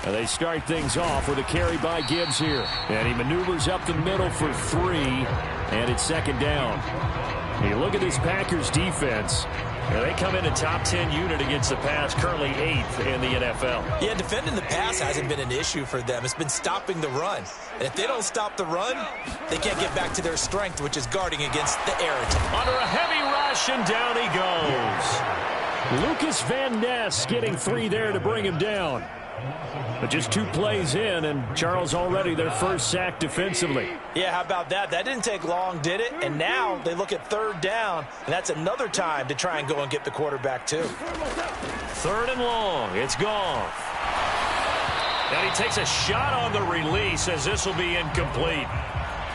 And they start things off with a carry by Gibbs here. And he maneuvers up the middle for 3, and it's second down. You look at this Packers defense. They come in a top 10 unit against the pass, currently 8th in the NFL. Yeah, defending the pass hasn't been an issue for them. It's been stopping the run. And if they don't stop the run, they can't get back to their strength, which is guarding against the air attack. Under a heavy rush, and down he goes. Lucas Van Ness getting 3 there to bring him down. But just 2 plays in, and Charles already their first sack defensively. Yeah, how about that? That didn't take long, did it? And now they look at 3rd down, and that's another time to try and go and get the quarterback, too. 3rd and long. It's Goff. And he takes a shot on the release as this will be incomplete.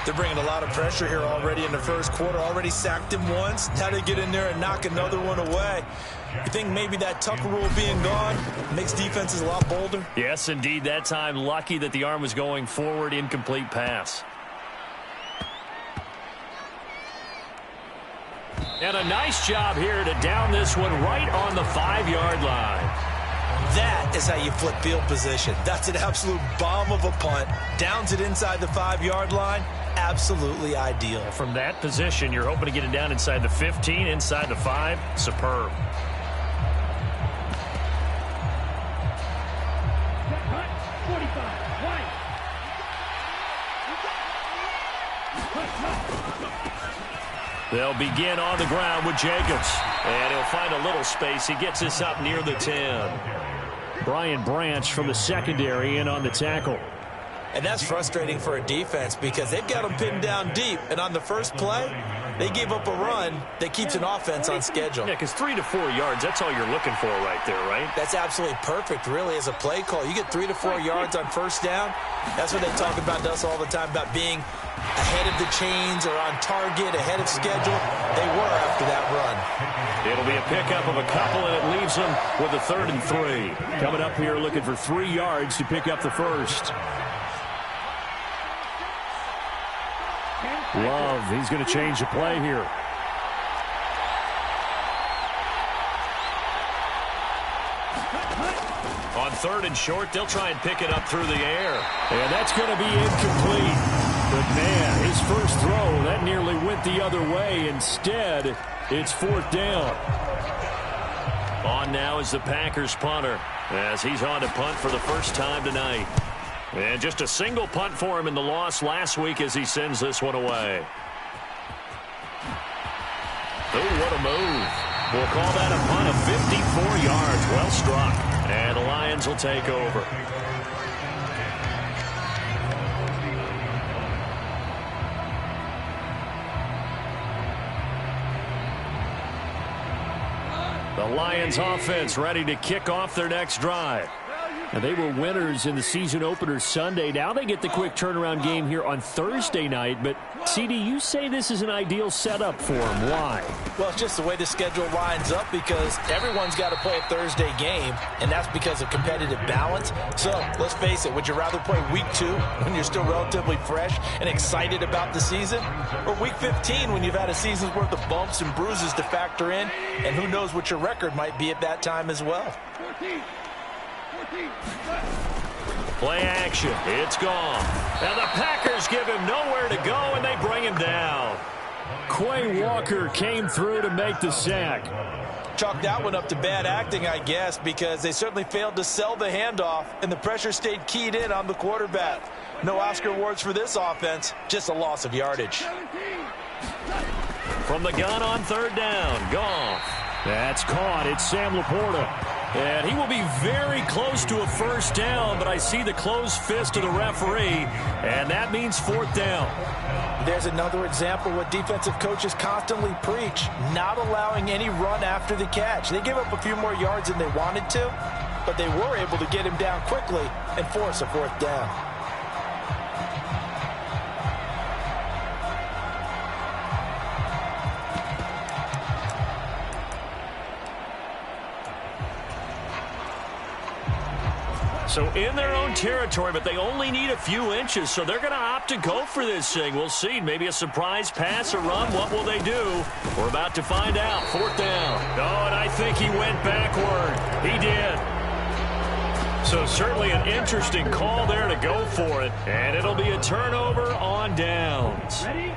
They're bringing a lot of pressure here already in the first quarter. Already sacked him once. Now they get in there and knock another one away. You think maybe that Tucker rule being gone makes defenses a lot bolder? Yes, indeed. That time, lucky that the arm was going forward. Incomplete pass. And a nice job here to down this one right on the 5-yard line. That is how you flip field position. That's an absolute bomb of a punt. Downs it inside the 5-yard line. Absolutely ideal. From that position, you're hoping to get it down inside the 15, inside the 5. Superb. They'll begin on the ground with Jacobs. And he'll find a little space. He gets this up near the 10. Brian Branch from the secondary in on the tackle. And that's frustrating for a defense because they've got them pinned down deep. And on the first play, they gave up a run that keeps an offense on schedule. Yeah, because 3 to 4 yards, that's all you're looking for right there, right? That's absolutely perfect, really, as a play call. You get 3 to 4 yards on first down. That's what they talk about to us all the time, about being ahead of the chains or on target, ahead of schedule. They were after that run. It'll be a pickup of a couple, and it leaves them with a 3rd and 3. Coming up here looking for 3 yards to pick up the first. Love, he's going to change the play here. On 3rd and short, they'll try and pick it up through the air. And that's going to be incomplete. But, man, his first throw, that nearly went the other way. Instead, it's 4th down. On now is the Packers punter as he's on to punt for the first time tonight. And just a single punt for him in the loss last week as he sends this one away. Oh, what a move. We'll call that a punt of 54 yards. Well struck. And the Lions will take over. The Lions offense ready to kick off their next drive. And they were winners in the season opener Sunday. Now they get the quick turnaround game here on Thursday night. But, CD, you say this is an ideal setup for them. Why? Well, it's just the way the schedule lines up because everyone's got to play a Thursday game, and that's because of competitive balance. So, let's face it, would you rather play week 2 when you're still relatively fresh and excited about the season? Or week 15 when you've had a season's worth of bumps and bruises to factor in, and who knows what your record might be at that time as well. Play action. It's gone. Now the Packers give him nowhere to go, and they bring him down. Quay Walker came through to make the sack. Chalk that one up to bad acting, I guess, because they certainly failed to sell the handoff, and the pressure stayed keyed in on the quarterback. No Oscar awards for this offense, just a loss of yardage. From the gun on 3rd down, Goff. That's caught. It's Sam Laporta. And he will be very close to a first down, but I see the closed fist of the referee, and that means 4th down. There's another example what defensive coaches constantly preach, not allowing any run after the catch. They gave up a few more yards than they wanted to, but they were able to get him down quickly and force a 4th down. So in their own territory, but they only need a few inches, so they're going to opt to go for this thing. We'll see. Maybe a surprise pass or run. What will they do? We're about to find out. 4th down. Oh, and I think he went backward. He did. So certainly an interesting call there to go for it. And it'll be a turnover on downs. Ready?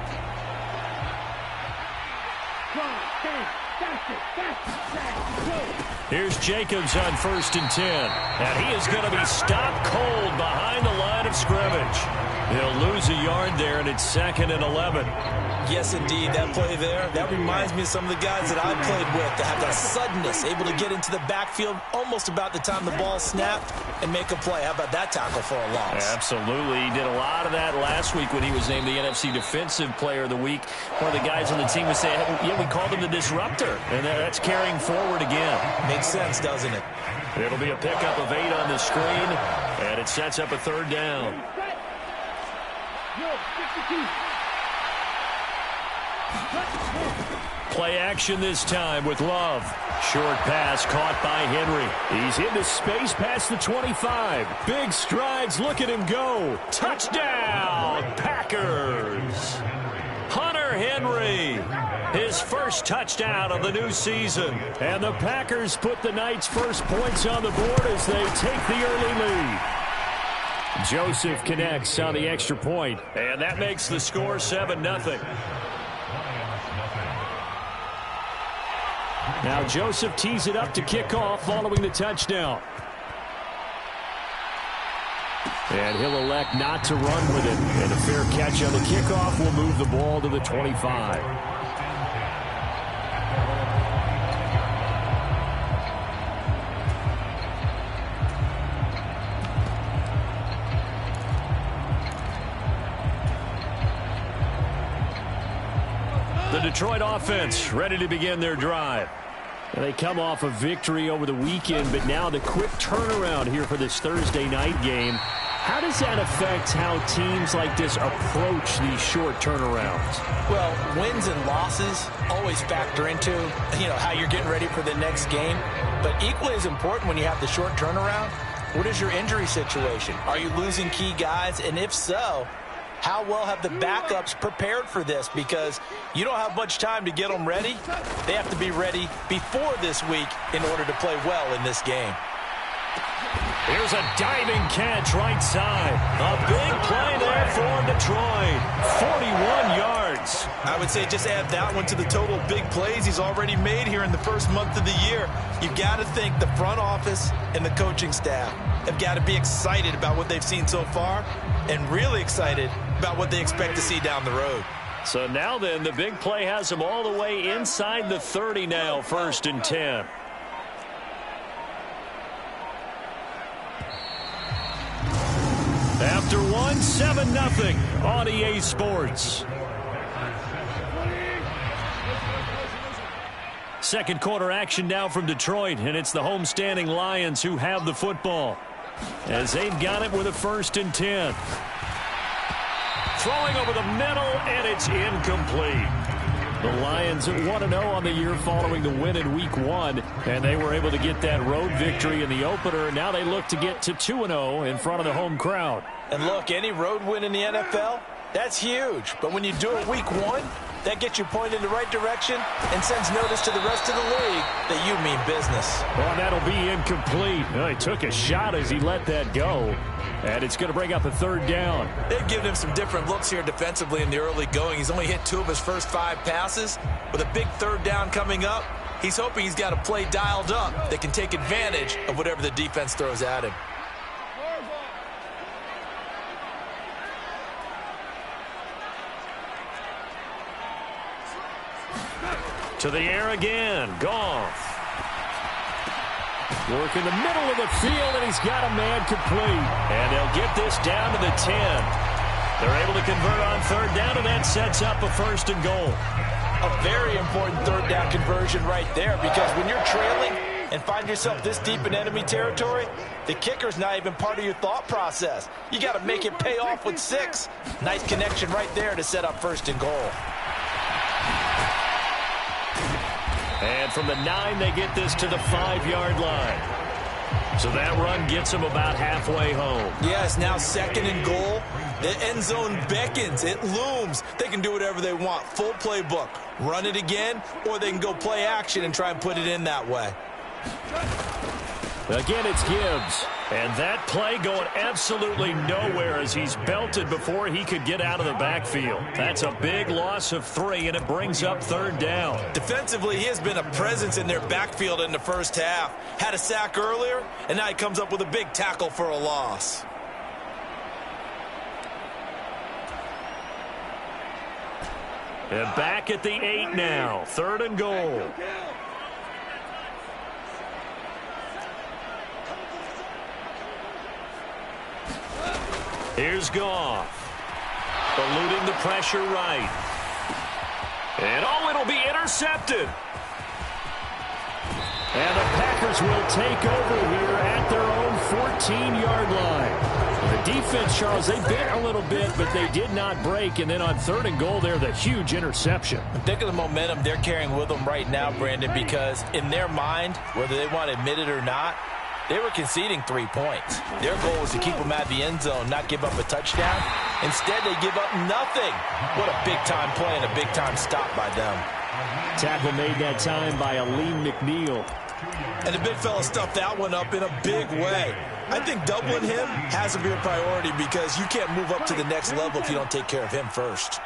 Here's Jacobs on 1st and 10. And he is going to be stopped cold behind the line of scrimmage. He'll lose a yard there, and it's 2nd and 11. Yes, indeed. That play there, that reminds me of some of the guys that I played with that have that suddenness, able to get into the backfield almost about the time the ball snapped and make a play. How about that tackle for a loss? Absolutely. He did a lot of that last week when he was named the NFC Defensive Player of the Week. One of the guys on the team would say, yeah, we called him the disruptor. And that's carrying forward again. Makes sense, doesn't it? It'll be a pickup of 8 on the screen, and it sets up a 3rd down. Play action this time with Love. Short pass caught by Henry. He's into space past the 25. Big strides. Look at him go. Touchdown, Packers. Hunter Henry, his first touchdown of the new season. And the Packers put the Knights' first points on the board as they take the early lead. Joseph connects on the extra point, and that makes the score 7-0. Now Joseph tees it up to kick off following the touchdown. And he'll elect not to run with it. And a fair catch on the kickoff will move the ball to the 25. The Detroit offense ready to begin their drive. They come off a victory over the weekend, but now the quick turnaround here for this Thursday night game. How does that affect how teams like this approach these short turnarounds? Well, wins and losses always factor into, how you're getting ready for the next game. But equally as important when you have the short turnaround, what is your injury situation? Are you losing key guys? And if so, how well have the backups prepared for this? Because you don't have much time to get them ready. They have to be ready before this week in order to play well in this game. Here's a diving catch right side. A big play there for Detroit. 41 yards. I would say just add that one to the total big plays he's already made here in the first month of the year. You've got to think the front office and the coaching staff have got to be excited about what they've seen so far and really excited about what they expect to see down the road. So now then, the big play has them all the way inside the 30 now, 1st and 10. After 7-0 on EA Sports. Second quarter action now from Detroit, and it's the homestanding Lions who have the football as they've got it with a 1st and 10. Throwing over the middle, and it's incomplete. The Lions at 1-0 on the year following the win in Week 1, and they were able to get that road victory in the opener. Now they look to get to 2-0 in front of the home crowd. And look, any road win in the NFL, that's huge. But when you do it Week 1, that gets you pointed in the right direction and sends notice to the rest of the league that you mean business. Well, that'll be incomplete. Well, he took a shot as he let that go. And it's going to bring up a 3rd down. They've given him some different looks here defensively in the early going. He's only hit 2 of his first 5 passes. With a big 3rd down coming up, he's hoping he's got a play dialed up that can take advantage of whatever the defense throws at him. To the air again. Goff. Work in the middle of the field, and he's got a man complete. And they'll get this down to the 10. They're able to convert on 3rd down, and that sets up a 1st and goal. A very important 3rd down conversion right there, because when you're trailing and find yourself this deep in enemy territory, the kicker's not even part of your thought process. You got to make it pay off with 6. Nice connection right there to set up 1st and goal. And from the 9, they get this to the 5-yard line. So that run gets them about halfway home. Yes, now 2nd and goal. The end zone beckons. It looms. They can do whatever they want. Full playbook. Run it again, or they can go play action and try and put it in that way. Again, it's Gibbs. And that play going absolutely nowhere as he's belted before he could get out of the backfield. That's a big loss of 3, and it brings up 3rd down. Defensively, he has been a presence in their backfield in the first half. Had a sack earlier, and now he comes up with a big tackle for a loss. And back at the 8 now. 3rd and goal. Here's Goff. Eluding the pressure right. And, oh, it'll be intercepted. And the Packers will take over here at their own 14-yard line. The defense, Charles, they bit a little bit, but they did not break. And then on 3rd and goal there, the huge interception. Think of the momentum they're carrying with them right now, Brandon, because in their mind, whether they want to admit it or not, they were conceding 3 points. Their goal was to keep them at the end zone, not give up a touchdown. Instead, they give up nothing. What a big-time play and a big-time stop by them. Tackle made that time by Aleem McNeil. And the big fella stuffed that one up in a big way. I think doubling him has to be a priority because you can't move up to the next level if you don't take care of him first.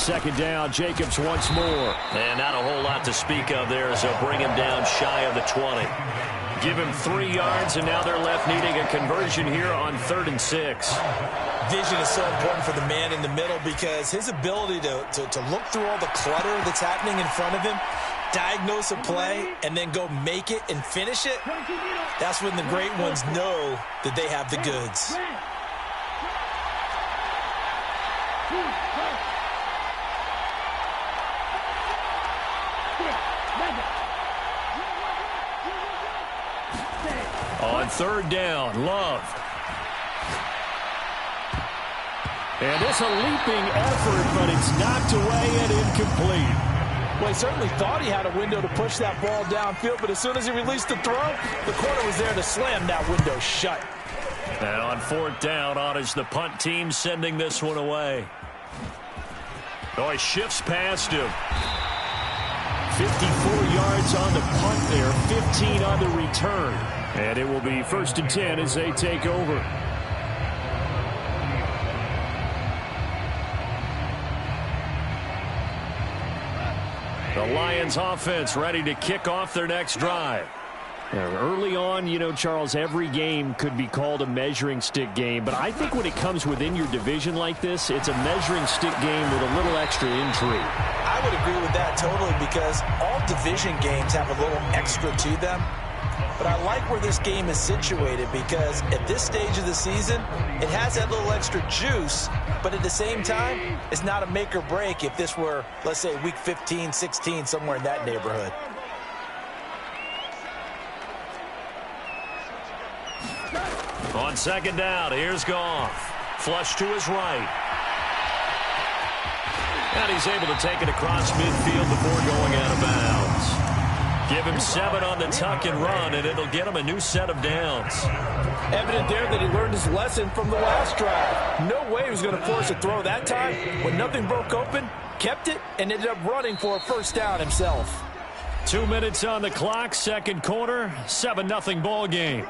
2nd down, Jacobs once more. And not a whole lot to speak of there as they'll bring him down shy of the 20. Give him 3 yards, and now they're left needing a conversion here on 3rd and 6. Vision is so important for the man in the middle because his ability to look through all the clutter that's happening in front of him, diagnose a play, and then go make it and finish it, that's when the great ones know that they have the goods. On 3rd down, Love. And it's a leaping effort, but it's knocked away and incomplete. Well, he certainly thought he had a window to push that ball downfield, but as soon as he released the throw, the corner was there to slam that window shut. And on 4th down, on is the punt team sending this one away. Oh, he shifts past him. 54 yards on the punt there, 15 on the return. And it will be 1st and 10 as they take over. The Lions offense ready to kick off their next drive. Early on, you know, Charles, every game could be called a measuring stick game. But I think when it comes within your division like this, it's a measuring stick game with a little extra intrigue. I would agree with that totally because all division games have a little extra to them. But I like where this game is situated because at this stage of the season, it has that little extra juice. But at the same time, it's not a make or break if this were, let's say, week 15, 16, somewhere in that neighborhood. On 2nd down, here's Goff. Flush to his right. And he's able to take it across midfield before going out of bounds. Give him 7 on the tuck and run, and it'll get him a new set of downs. Evident there that he learned his lesson from the last drive. No way he was going to force a throw that time. When nothing broke open, kept it, and ended up running for a 1st down himself. 2 minutes on the clock, 2nd quarter, 7-0 ball game.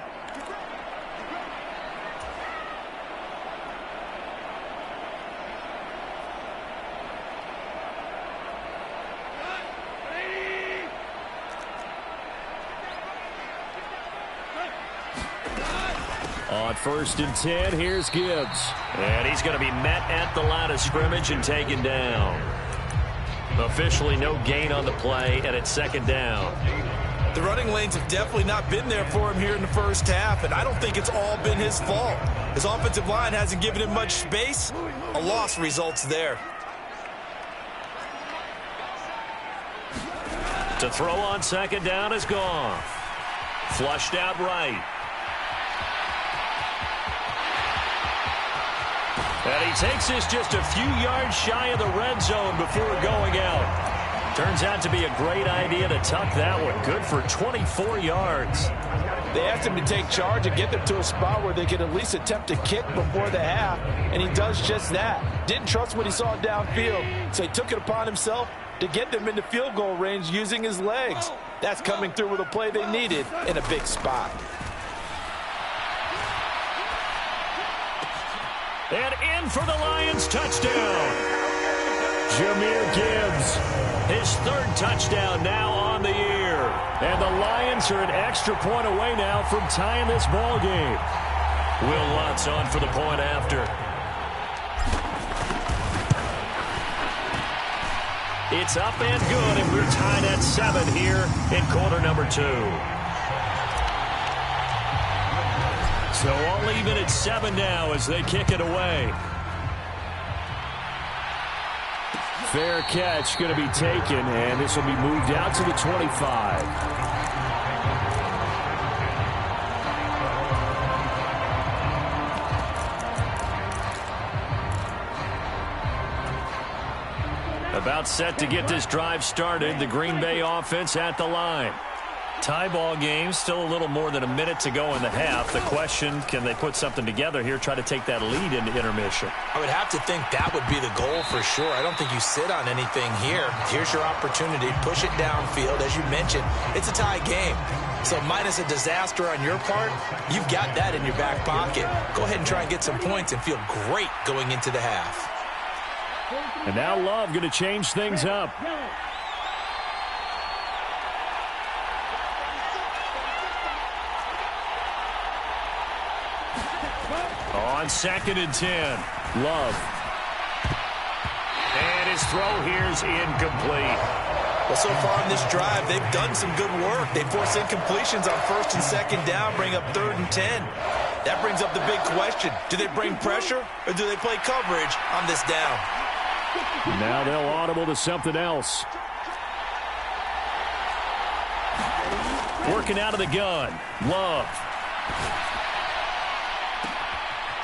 On 1st and 10, here's Gibbs. And he's going to be met at the line of scrimmage and taken down. Officially no gain on the play, and it's 2nd down. The running lanes have definitely not been there for him here in the first half, and I don't think it's all been his fault. His offensive line hasn't given him much space. A loss results there. To throw on 2nd down is Goff. Flushed out right. And he takes this just a few yards shy of the red zone before going out. Turns out to be a great idea to tuck that one. Good for 24 yards. They asked him to take charge and get them to a spot where they could at least attempt to kick before the half, and he does just that. Didn't trust what he saw downfield, so he took it upon himself to get them into field goal range using his legs. That's coming through with a play they needed in a big spot. And in for the Lions touchdown. Jahmyr Gibbs, his third touchdown now on the year. And the Lions are an extra point away now from tying this ball game. Will Lutz on for the point after. It's up and good, and we're tied at 7 here in quarter number 2. So all even at 7 now as they kick it away. Fair catch going to be taken, and this will be moved out to the 25. About set to get this drive started. The Green Bay offense at the line. Tie ball game, still a little more than a minute to go in the half. The question, can they put something together here, try to take that lead into intermission? I would have to think that would be the goal for sure. I don't think you sit on anything here. Here's your opportunity. Push it downfield. As you mentioned, it's a tie game. So minus a disaster on your part, you've got that in your back pocket. Go ahead and try and get some points and feel great going into the half. And now Love going to change things up. On 2nd and 10, Love. And his throw here's incomplete. Well, so far in this drive, they've done some good work. They force incompletions on 1st and 2nd down, bring up 3rd and 10. That brings up the big question. Do they bring pressure or do they play coverage on this down? Now they'll audible to something else. Working out of the gun. Love.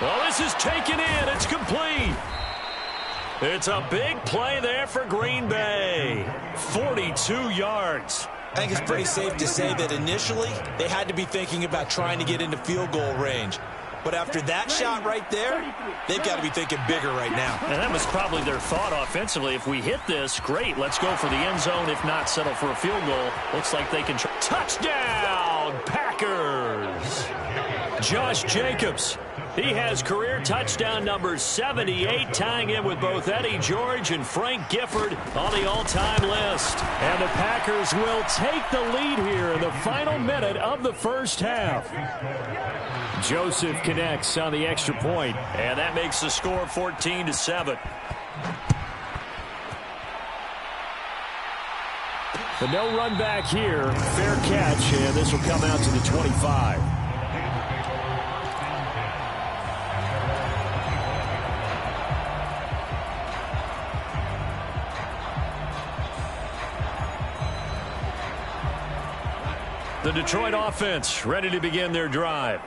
Well, this is taken in. It's complete. It's a big play there for Green Bay. 42 yards. I think it's pretty safe to say that initially they had to be thinking about trying to get into field goal range. But after that shot right there, they've got to be thinking bigger right now. And that was probably their thought offensively. If we hit this, great, let's go for the end zone. If not, settle for a field goal. Looks like they can try. Touchdown, Packers! Josh Jacobs. He has career touchdown number 78, tying in with both Eddie George and Frank Gifford on the all-time list. And the Packers will take the lead here in the final minute of the first half. Joseph connects on the extra point, and that makes the score 14-7. But no run back here. Fair catch, and this will come out to the 25. The Detroit offense ready to begin their drive.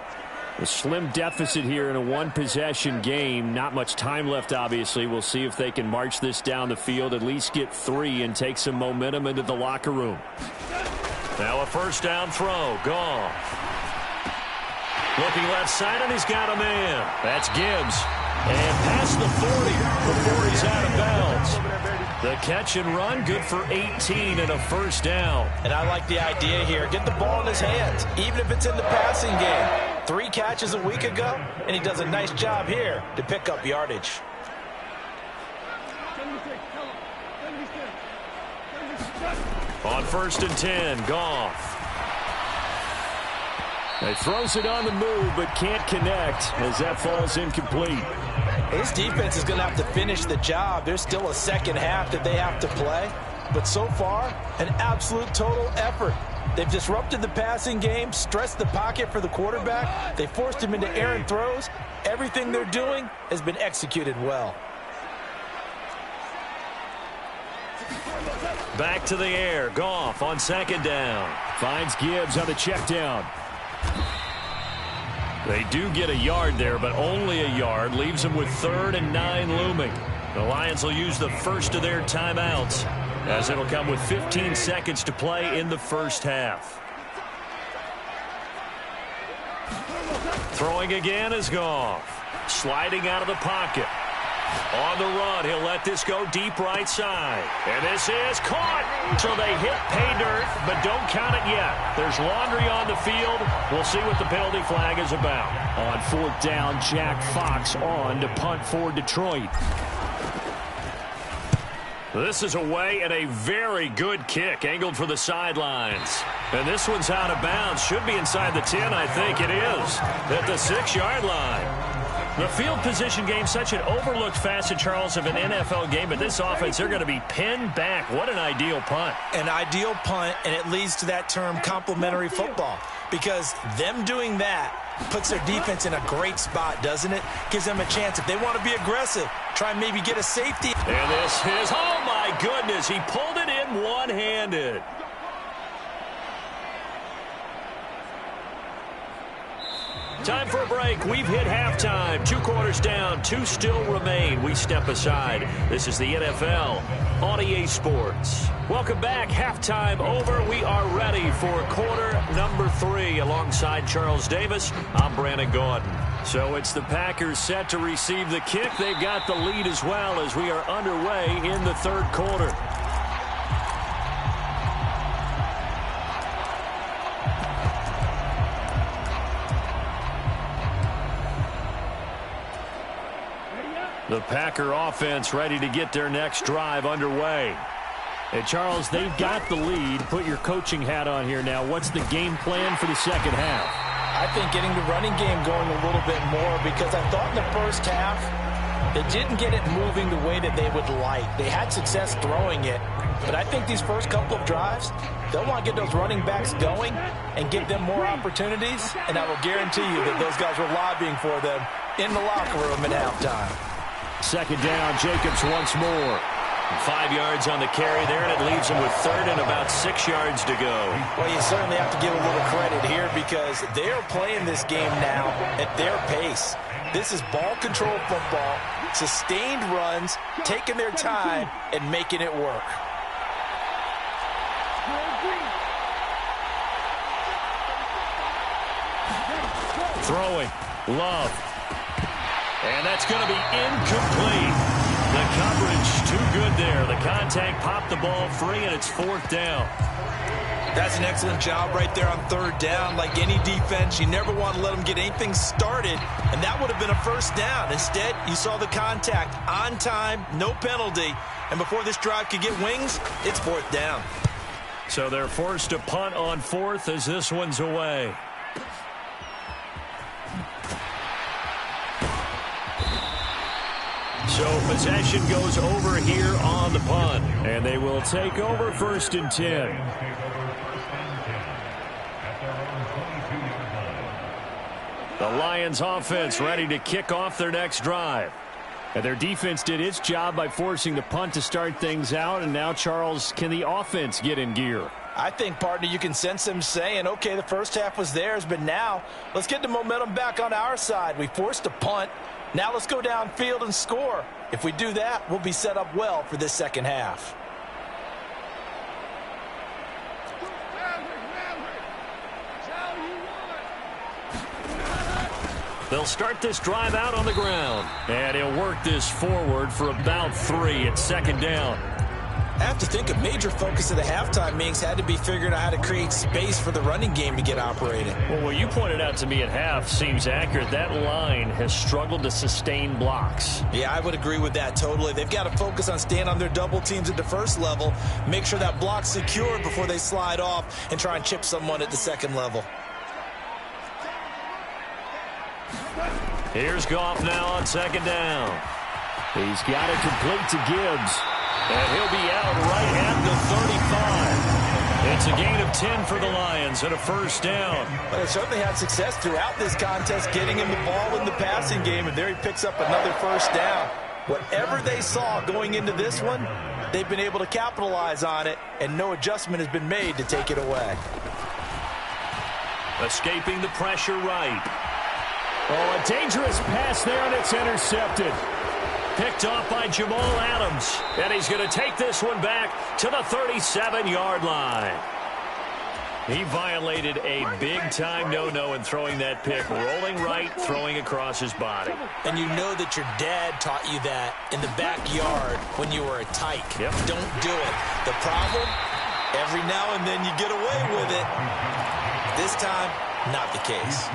A slim deficit here in a one-possession game. Not much time left, obviously. We'll see if they can march this down the field, at least get 3, and take some momentum into the locker room. Now a first down throw. Goff. Looking left side, and he's got a man. That's Gibbs. And past the 40 before he's out of bounds. The catch and run, good for 18 and a first down. And I like the idea here. Get the ball in his hands, even if it's in the passing game. 3 catches a week ago, and he does a nice job here to pick up yardage. On 1st and 10, Goff. He throws it on the move, but can't connect as that falls incomplete. His defense is going to have to finish the job. There's still a second half that they have to play. But so far, an absolute total effort. They've disrupted the passing game, stressed the pocket for the quarterback. They forced him into errant throws. Everything they're doing has been executed well. Back to the air. Goff on 2nd down. Finds Gibbs on the check down. They do get a yard there, but only a yard. Leaves them with 3rd and 9 looming. The Lions will use the first of their timeouts, as it'll come with 15 seconds to play in the first half. Throwing again is Goff. Sliding out of the pocket. On the run, he'll let this go deep right side. And this is caught. So they hit pay dirt, but don't count it yet. There's laundry on the field. We'll see what the penalty flag is about. On 4th down, Jack Fox on to punt for Detroit. This is away and a very good kick, angled for the sidelines. And this one's out of bounds. Should be inside the 10, I think it is. At the 6-yard line. The field position game, such an overlooked facet, Charles, of an NFL game. But this offense, they're going to be pinned back. What an ideal punt. An ideal punt, and it leads to that term complementary football. Because them doing that puts their defense in a great spot, doesn't it? Gives them a chance. If they want to be aggressive, try and maybe get a safety. And this is, oh my goodness, he pulled it in one-handed. Time for a break. We've hit halftime. 2 quarters down. 2 still remain. We step aside. This is the NFL on EA Sports. Welcome back. Halftime over. We are ready for quarter number 3. Alongside Charles Davis, I'm Brandon Gordon. So it's the Packers set to receive the kick. They've got the lead as well as we are underway in the 3rd quarter. The Packer offense ready to get their next drive underway. Hey, Charles, they've got the lead. Put your coaching hat on here now. What's the game plan for the second half? I think getting the running game going a little bit more, because I thought in the first half they didn't get it moving the way that they would like. They had success throwing it, but I think these first couple of drives, they'll want to get those running backs going and give them more opportunities, and I will guarantee you that those guys were lobbying for them in the locker room at halftime. Second down, Jacobs once more. 5 yards on the carry there, and it leaves them with 3rd and about 6 yards to go. Well, you certainly have to give a little credit here, because they are playing this game now at their pace. This is ball control football, sustained runs, taking their time, and making it work. Throwing, Love. And that's going to be incomplete. The coverage too good there. The contact popped the ball free, and it's 4th down. That's an excellent job right there on 3rd down. Like any defense, you never want to let them get anything started, and that would have been a 1st down. Instead, you saw the contact on time, no penalty, and before this drive could get wings, it's 4th down. So they're forced to punt on 4th as this one's away. So possession goes over here on the punt, and they will take over 1st and 10. The Lions offense ready to kick off their next drive. And their defense did its job by forcing the punt to start things out, and now, Charles, can the offense get in gear? I think, partner, you can sense them saying, okay, the first half was theirs, but now let's get the momentum back on our side. We forced a punt. Now let's go downfield and score. If we do that, we'll be set up well for this second half. They'll start this drive out on the ground. And he'll work this forward for about 3 at 2nd down. I have to think a major focus of the halftime meetings had to be figuring out how to create space for the running game to get operating. Well, what you pointed out to me at half seems accurate. That line has struggled to sustain blocks. Yeah, I would agree with that totally. They've got to focus on staying on their double teams at the first level, make sure that block's secured before they slide off and try and chip someone at the second level. Here's Goff now on 2nd down. He's got it complete to Gibbs. And he'll be out right at the 35. It's a gain of 10 for the Lions and a 1st down. Well, they certainly had success throughout this contest getting him the ball in the passing game, and there he picks up another 1st down. Whatever they saw going into this one, they've been able to capitalize on it, and no adjustment has been made to take it away. Escaping the pressure right. Oh, a dangerous pass there, and it's intercepted. Picked off by Jamal Adams. And he's going to take this one back to the 37-yard line. He violated a big-time no-no in throwing that pick. Rolling right, throwing across his body. And you know that your dad taught you that in the backyard when you were a tyke. Yep. Don't do it. The problem, every now and then you get away with it. This time, not the case.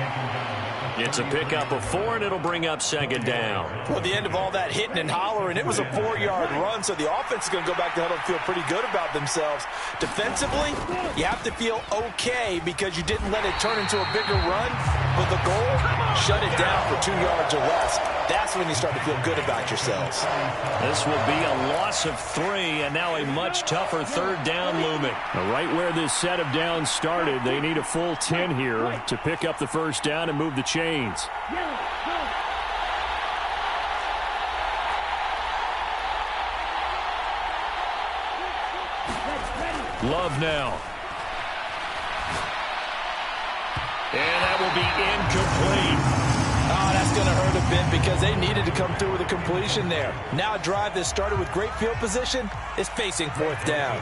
It's a pickup of 4, and it'll bring up second down. Well, the end of all that hitting and hollering, it was a 4-yard run, so the offense is going to go back to huddle and feel pretty good about themselves. Defensively, you have to feel okay because you didn't let it turn into a bigger run, but the goal, shut it down for 2 yards or less. That's when you start to feel good about yourselves. This will be a loss of 3, and now a much tougher third down looming. Right where this set of downs started, they need a full 10 here to pick up the first down and move the chains. Love now. And that will be incomplete. Oh, that's going to hurt a bit because they needed to come through with a completion there. Now a drive that started with great field position is facing fourth down.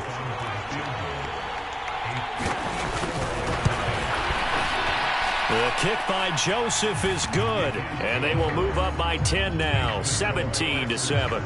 The kick by Joseph is good, and they will move up by 10 now, 17-7.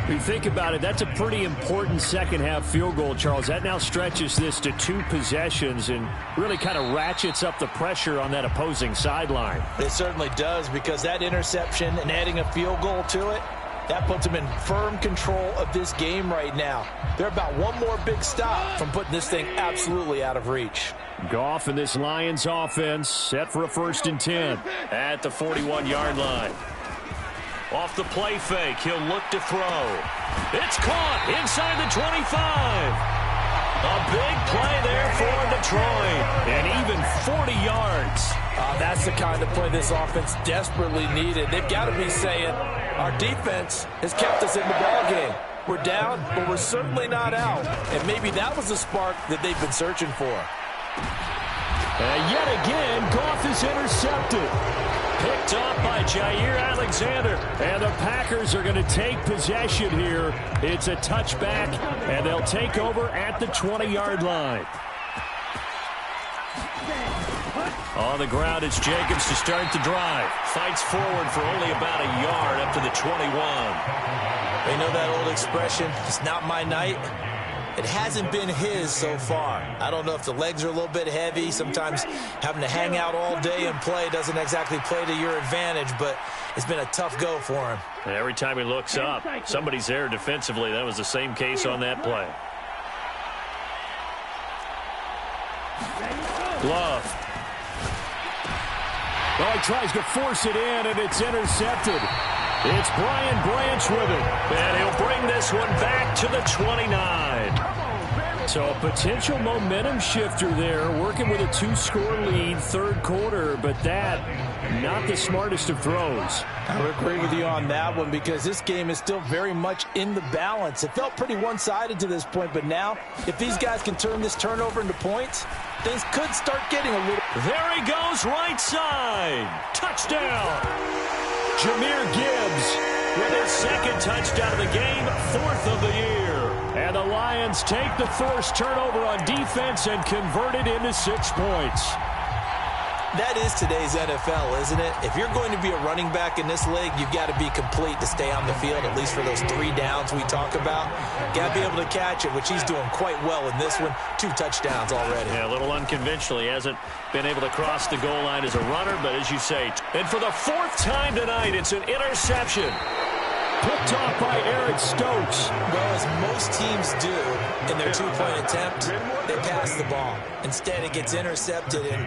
If you think about it, that's a pretty important second-half field goal, Charles. That now stretches this to 2 possessions and really kind of ratchets up the pressure on that opposing sideline. It certainly does, because that interception and adding a field goal to it, that puts them in firm control of this game right now. They're about one more big stop from putting this thing absolutely out of reach. Goff and this Lions offense set for a 1st and 10 at the 41-yard line. Off the play fake, he'll look to throw. It's caught inside the 25. A big play there for Detroit, and even 40 yards. That's the kind of play this offense desperately needed. They've got to be saying, our defense has kept us in the ballgame. We're down, but we're certainly not out. And maybe that was the spark that they've been searching for. And yet again, Goff is intercepted. Picked off by Jair Alexander. And the Packers are going to take possession here. It's a touchback, and they'll take over at the 20-yard line. On the ground, it's Jacobs to start the drive. Fights forward for only about a yard up to the 21. They know that old expression, it's not my night. It hasn't been his so far. I don't know if the legs are a little bit heavy. Sometimes having to hang out all day and play doesn't exactly play to your advantage, but it's been a tough go for him. And every time he looks up, somebody's there defensively. That was the same case on that play. Love. Well, he tries to force it in, and it's intercepted. It's Brian Branch with it, and he'll bring this one back to the 29. So a potential momentum shifter there, working with a 2-score lead, third quarter, but that, not the smartest of throws. I would agree with you on that one because this game is still very much in the balance. It felt pretty one-sided to this point, but now, if these guys can turn this turnover into points, things could start getting a little... There he goes, right side. Touchdown. Jahmyr Gibbs with his 2nd touchdown of the game, 4th of the year. And the Lions take the first turnover on defense and convert it into 6 points. That is today's NFL, isn't it? If you're going to be a running back in this league, you've got to be complete to stay on the field, at least for those 3 downs we talk about. Got to be able to catch it, which he's doing quite well in this one. 2 touchdowns already. Yeah, a little unconventional. He hasn't been able to cross the goal line as a runner, but as you say, and for the 4th time tonight, it's an interception. Picked off by Eric Stokes. Well, as most teams do in their 2-point attempt, they pass the ball. Instead, it gets intercepted. And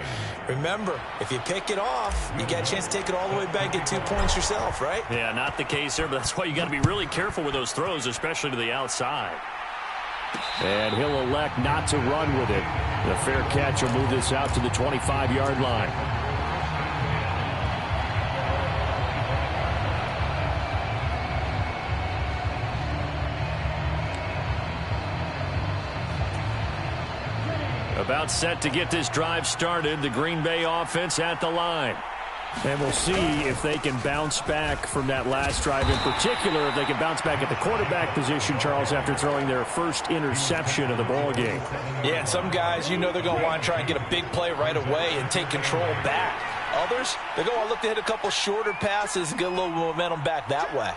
remember, if you pick it off, you got a chance to take it all the way back, get 2 points yourself, right? Yeah, not the case there, but that's why you got to be really careful with those throws, especially to the outside. And he'll elect not to run with it. The fair catch will move this out to the 25-yard line. About set to get this drive started. The Green Bay offense at the line. And we'll see if they can bounce back from that last drive, in particular, if they can bounce back at the quarterback position, Charles, after throwing their first interception of the ball game. Yeah, and some guys, you know they're going to want to try and get a big play right away and take control back. Others, they're going to look to hit a couple shorter passes and get a little momentum back that way.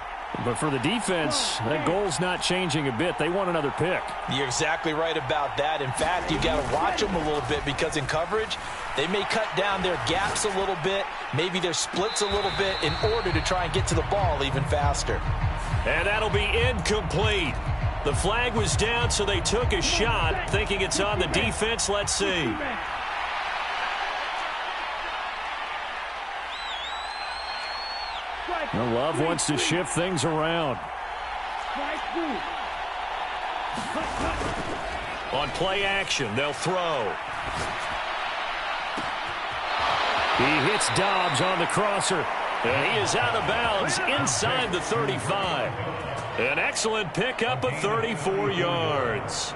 But for the defense, that goal's not changing a bit. They want another pick. You're exactly right about that. In fact, you've got to watch them a little bit because in coverage, they may cut down their gaps a little bit, maybe their splits a little bit in order to try and get to the ball even faster. And that'll be incomplete. The flag was down, so they took a shot, thinking it's on the defense. Let's see. Well, Love wants to shift things around. On play action, they'll throw. He hits Dobbs on the crosser, and he is out of bounds inside the 35. An excellent pickup of 34 yards.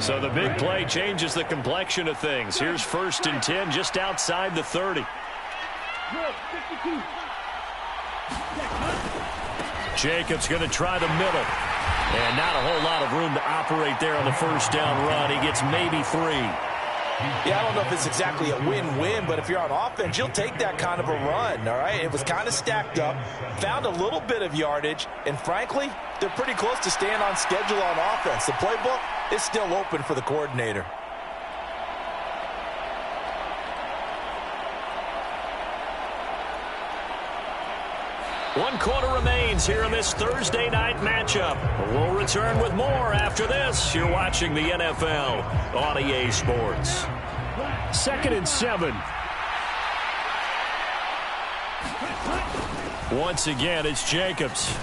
So the big play changes the complexion of things. Here's 1st and 10 just outside the 30. Jacobs going to try the middle. And not a whole lot of room to operate there on the first down run. He gets maybe 3. Yeah, I don't know if it's exactly a win-win, but if you're on offense, you'll take that kind of a run, all right? It was kind of stacked up, found a little bit of yardage, and frankly, they're pretty close to staying on schedule on offense. The playbook is still open for the coordinator. One quarter remains here in this Thursday night matchup. We'll return with more after this. You're watching the NFL on EA Sports. 2nd and 7. Once again, it's Jacobs.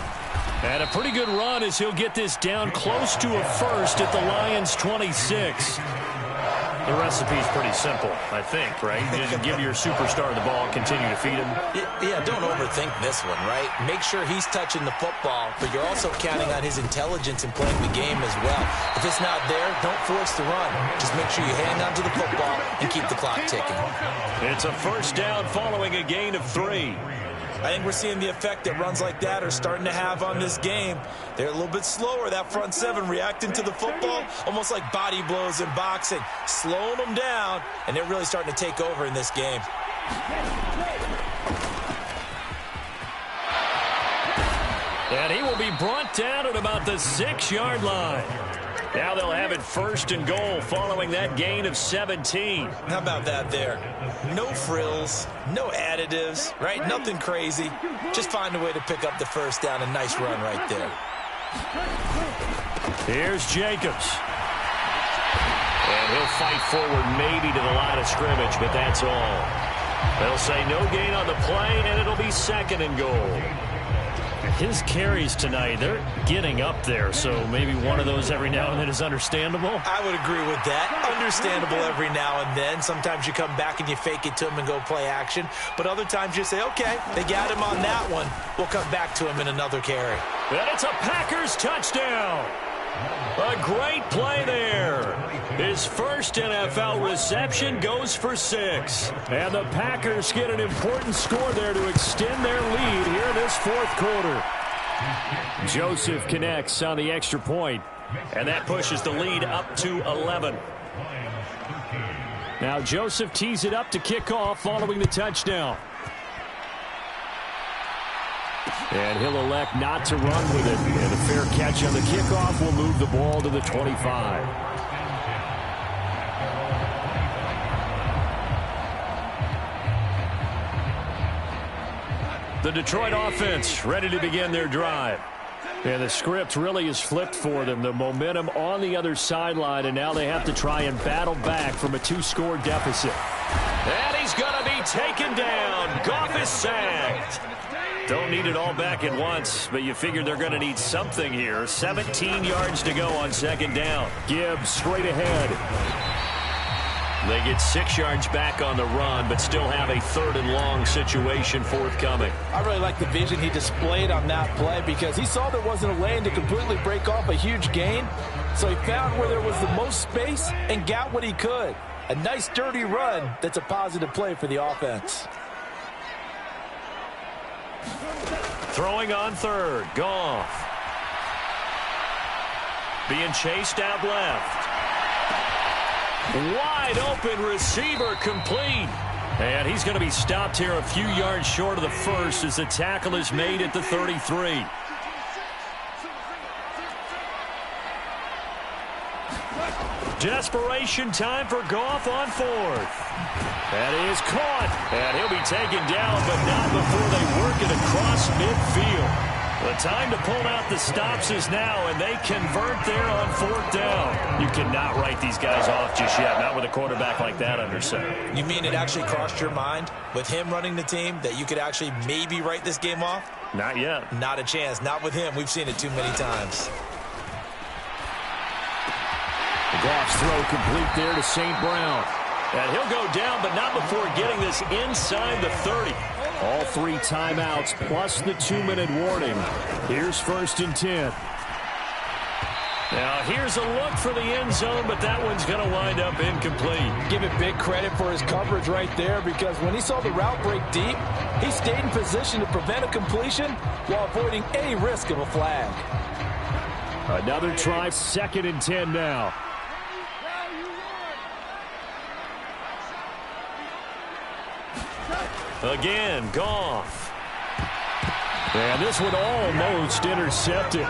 And a pretty good run as he'll get this down close to a first at the Lions' 26. The recipe's pretty simple, I think, right? You just give your superstar the ball, continue to feed him. Yeah, don't overthink this one, right? Make sure he's touching the football, but you're also counting on his intelligence in playing the game as well. If it's not there, don't force the run. Just make sure you hang on to the football and keep the clock ticking. It's a first down following a gain of 3. I think we're seeing the effect that runs like that are starting to have on this game. They're a little bit slower, that front 7, reacting to the football, almost like body blows in boxing, slowing them down, and they're really starting to take over in this game. And he will be brought down at about the 6-yard line. Now they'll have it 1st and goal following that gain of 17. How about that there? No frills, no additives, right? Nothing crazy. Just find a way to pick up the first down. A nice run right there. Here's Jacobs. And he'll fight forward maybe to the line of scrimmage, but that's all. They'll say no gain on the play, and it'll be 2nd and goal. His carries tonight, they're getting up there, so maybe one of those every now and then is understandable. I would agree with that. Understandable every now and then. Sometimes you come back and you fake it to him and go play action. But other times you say, okay, they got him on that one. We'll come back to him in another carry. And it's a Packers touchdown. A great play there. His first NFL reception goes for 6. And the Packers get an important score there to extend their lead here in this 4th quarter. Joseph connects on the extra point, and that pushes the lead up to 11. Now Joseph tees it up to kick off following the touchdown. And he'll elect not to run with it. And a fair catch on the kickoff will move the ball to the 25. The Detroit offense ready to begin their drive. And the script really is flipped for them. The momentum on the other sideline, and now they have to try and battle back from a 2-score deficit. And he's going to be taken down. Goff is sacked. Don't need it all back at once, but you figure they're going to need something here. 17 yards to go on 2nd down. Gibbs straight ahead. They get 6 yards back on the run, but still have a 3rd and long situation forthcoming. I really like the vision he displayed on that play because he saw there wasn't a lane to completely break off a huge gain. So he found where there was the most space and got what he could. A nice, dirty run that's a positive play for the offense. Throwing on third. Goff. Being chased out left. Wide open receiver complete. And he's going to be stopped here a few yards short of the first as the tackle is made at the 33. Desperation time for Goff on fourth. That is caught. And he'll be taken down, but not before they work it across midfield. The time to pull out the stops is now, and they convert there on fourth down. You cannot write these guys off just yet, not with a quarterback like that under center. You mean it actually crossed your mind with him running the team that you could actually maybe write this game off? Not yet. Not a chance. Not with him. We've seen it too many times. Goff's throw complete there to St. Brown. And he'll go down, but not before getting this inside the 30. All 3 timeouts plus the 2-minute warning. Here's 1st and 10. Now here's a look for the end zone, but that one's going to wind up incomplete. Give it big credit for his coverage right there, because when he saw the route break deep, he stayed in position to prevent a completion while avoiding any risk of a flag. Another try, 2nd and 10 now. Again, Goff. And this one almost intercepted.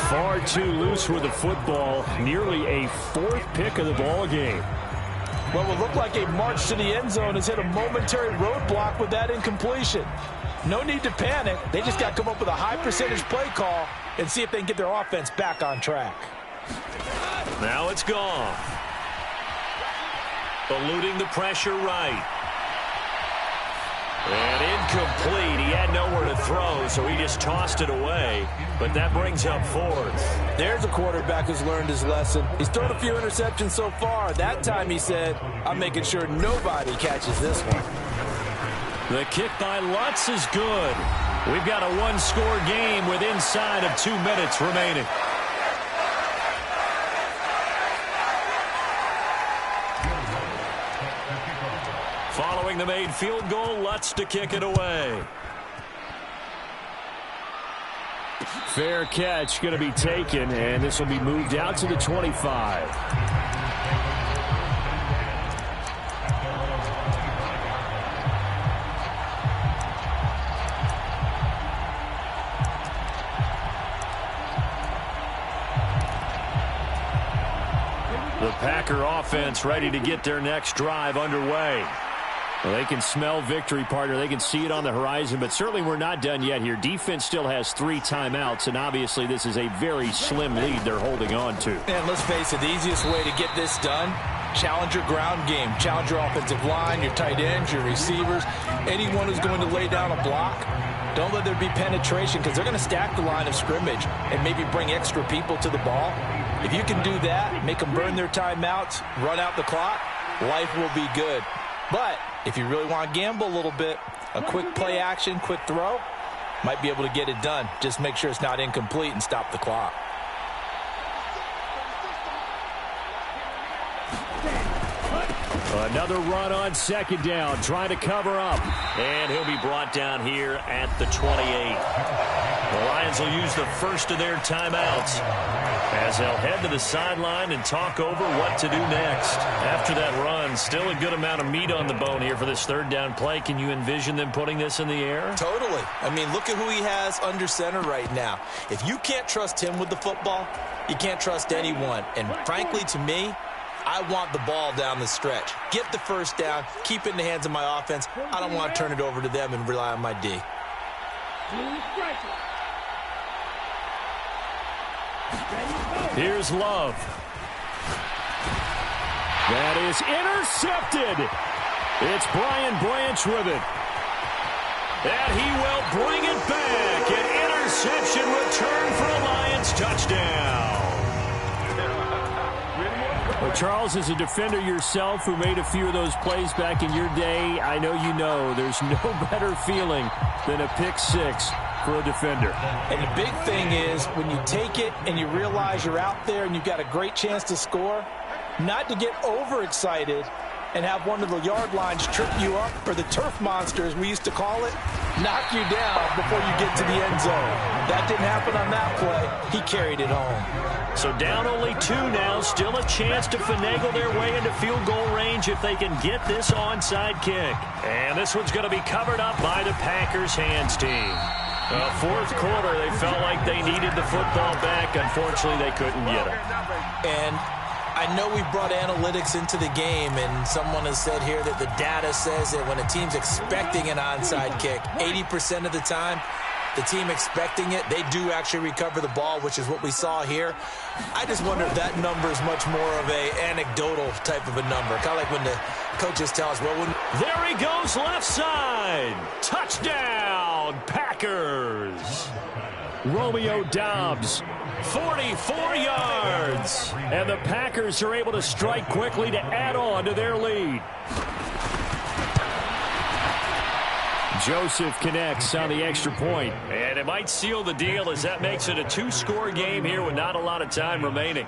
Far too loose with the football. Nearly a 4th pick of the ball game. What would look like a march to the end zone has hit a momentary roadblock with that incompletion. No need to panic. They just got to come up with a high percentage play call and see if they can get their offense back on track. Now it's Goff. Eluding the pressure right. And incomplete. He had nowhere to throw, so he just tossed it away. But that brings up 4th. There's a quarterback who's learned his lesson. He's thrown a few interceptions so far. That time he said, I'm making sure nobody catches this one. The kick by Lutz is good. We've got a 1-score game with inside of 2 minutes remaining. Following the made field goal, Lutz to kick it away. Fair catch going to be taken, and this will be moved out to the 25. The Packer offense ready to get their next drive underway. Well, they can smell victory, partner. They can see it on the horizon, but certainly we're not done yet here. Defense still has 3 timeouts, and obviously this is a very slim lead they're holding on to. And let's face it, the easiest way to get this done, challenge your ground game. Challenge your offensive line, your tight ends, your receivers, anyone who's going to lay down a block. Don't let there be penetration, because they're going to stack the line of scrimmage and maybe bring extra people to the ball. If you can do that, make them burn their timeouts, run out the clock, life will be good. But if you really want to gamble a little bit, a quick play action, quick throw, might be able to get it done. Just make sure it's not incomplete and stop the clock. Another run on 2nd down, trying to cover up. And he'll be brought down here at the 28. The Lions will use the first of their timeouts as they'll head to the sideline and talk over what to do next. After that run, still a good amount of meat on the bone here for this 3rd down play. Can you envision them putting this in the air? Totally. I mean, look at who he has under center right now. If you can't trust him with the football, you can't trust anyone. And frankly, to me, I want the ball down the stretch. Get the 1st down, keep it in the hands of my offense. I don't want to turn it over to them and rely on my D. Here's Love. That is intercepted. It's Brian Branch with it. And he will bring it back. An interception return for a Lions touchdown. Well, Charles, as a defender yourself who made a few of those plays back in your day, I know you know there's no better feeling than a pick 6 for a defender. And the big thing is when you take it and you realize you're out there and you've got a great chance to score, not to get overexcited and have one of the yard lines trip you up, or the turf monster as we used to call it, knock you down before you get to the end zone. That didn't happen on that play. He carried it home. So down only 2 now. Still a chance to finagle their way into field goal range if they can get this onside kick. And this one's going to be covered up by the Packers hands team. Fourth quarter, they felt like they needed the football back. Unfortunately, they couldn't get it. And I know we brought analytics into the game, and someone has said here that the data says that when a team's expecting an onside kick, 80% of the time, the team expecting it, they do actually recover the ball, which is what we saw here. I just wonder if that number is much more of a anecdotal type of a number. Kind of like when the coaches tell us, well, there he goes left side. Touchdown, Packers. Romeo Doubs, 44 yards. And the Packers are able to strike quickly to add on to their lead. Joseph connects on the extra point. And it might seal the deal as that makes it a 2-score game here with not a lot of time remaining.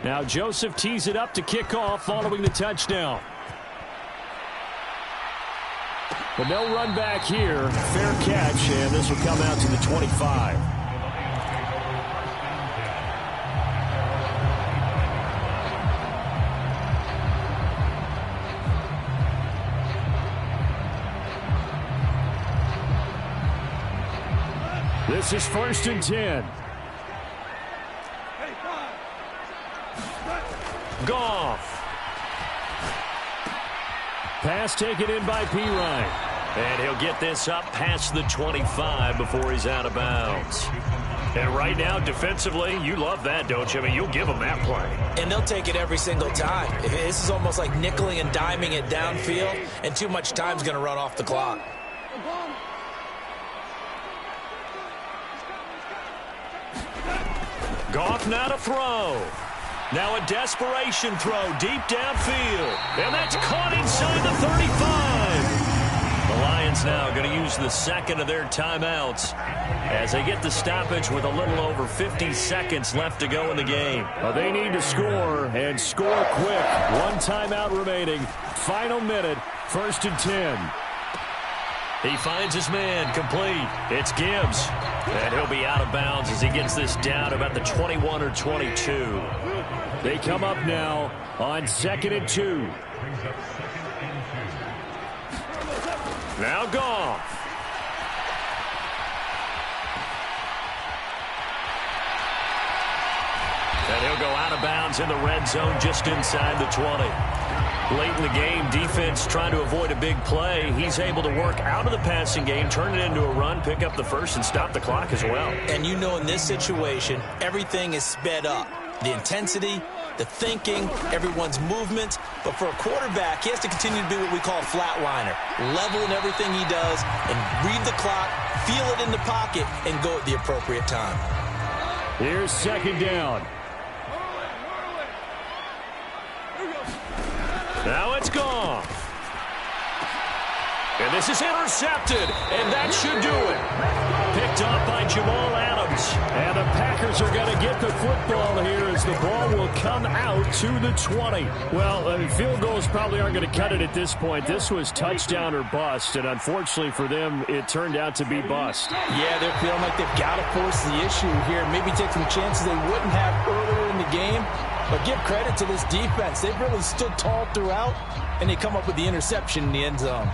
Now Joseph tees it up to kick off following the touchdown. But no run back here. Fair catch, and this will come out to the 25. This is 1st and 10. Goff. Pass taken in by Pirine. And he'll get this up past the 25 before he's out of bounds. And right now, defensively, you love that, don't you? I mean, you'll give them that play. And they'll take it every single time. This is almost like nickeling and diming it downfield, and too much time's going to run off the clock. Goff now to throw. Now a desperation throw deep downfield. And that's caught inside the 35. The Lions now going to use the second of their timeouts as they get the stoppage with a little over 50 seconds left to go in the game. Well, they need to score, and score quick. 1 timeout remaining. Final minute, 1st and 10. He finds his man, complete. It's Gibbs. And he'll be out of bounds as he gets this down about the 21 or 22. They come up now on 2nd and 2. Now Goff. And he'll go out of bounds in the red zone just inside the 20. Late in the game, defense trying to avoid a big play. He's able to work out of the passing game, turn it into a run, pick up the first, and stop the clock as well. And you know in this situation, everything is sped up. The intensity, the thinking, everyone's movement. But for a quarterback, he has to continue to be what we call a flatliner. Level in everything he does and read the clock, feel it in the pocket, and go at the appropriate time. Here's 2nd down. Now it's Goff. And this is intercepted, and that should do it. Picked off by Jamal Adams. And the Packers are going to get the football here as the ball will come out to the 20. Well, field goals probably aren't going to cut it at this point. This was touchdown or bust, and unfortunately for them, it turned out to be bust. Yeah, they're feeling like they've got to force the issue here. Maybe take some chances they wouldn't have earlier in the game. But give credit to this defense. They've really stood tall throughout, and they come up with the interception in the end zone.